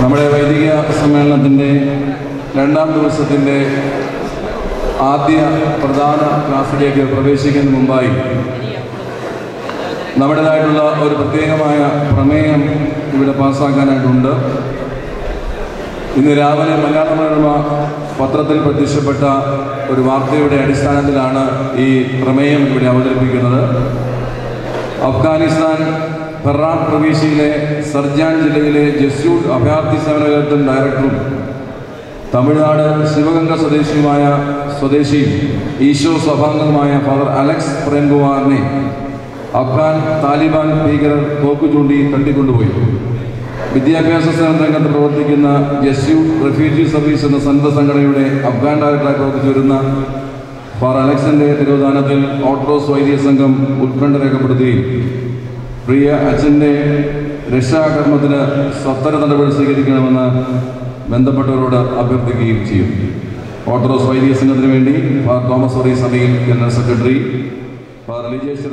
നമ്മുടെ വൈദിക സമ്മേളനത്തിൻ്റെ രണ്ടാം ദിവസത്തിൻ്റെ ആദ്യ പ്രധാന ക്ലാസ്സിലേക്ക് പ്രവേശിക്കുന്നതിന് മുമ്പായി നമ്മുടേതായിട്ടുള്ള ഒരു പ്രത്യേകമായ പ്രമേയം ഇവിടെ പാസ്സാക്കാനായിട്ടുണ്ട്. ഇന്ന് രാവിലെ മലയാള മനോരമ പത്രത്തിൽ പ്രത്യക്ഷപ്പെട്ട ഒരു വാർത്തയുടെ അടിസ്ഥാനത്തിലാണ് ഈ പ്രമേയം ഇവിടെ അവതരിപ്പിക്കുന്നത്. അഫ്ഗാനിസ്ഥാൻ ഫെറാൻ പ്രവിശ്യയിലെ സർജാൻ ജില്ലയിലെ ജസ്യൂട്ട് അഭയാർത്ഥി സേവന കേന്ദ്രം ഡയറക്ടറും തമിഴ്നാട് ശിവഗംഗ സ്വദേശിയും ഈശോ സഭാംഗമായ ഫാദർ അലക്സ് പ്രേംകുമാറിനെ അഫ്ഗാൻ താലിബാൻ ഭീകരർ തോക്കു ചൂണ്ടി തട്ടിക്കൊണ്ടുപോയി. വിദ്യാഭ്യാസ സേവന രംഗത്ത് പ്രവർത്തിക്കുന്ന ജസ്യൂട്ട് റെഫ്യൂജി സർവീസ് എന്ന സന്നദ്ധ സംഘടനയുടെ അഫ്ഗാൻ ഡയറക്ടറായി പ്രവർത്തിച്ചു വരുന്ന ഫാദർ അലക്സിന്റെ തിരോധാനത്തിൽ ഓർത്തഡോക്സ് വൈദിക സംഘം ഉത്കണ്ഠ രേഖപ്പെടുത്തുകയും പ്രിയ അച്ഛൻ്റെ രക്ഷാകർമ്മത്തിന് സത്വര നടപടി സ്വീകരിക്കണമെന്ന് ബന്ധപ്പെട്ടവരോട് അഭ്യർത്ഥിക്കുകയും ചെയ്യും. ഓർത്തഡോക്സ് വൈദിക സംഘത്തിന് വേണ്ടി ഫാദർ തോമസ് വർഗീസ് സഭയിൽ ജനറൽ സെക്രട്ടറി ഫാദർ റിജേഷ്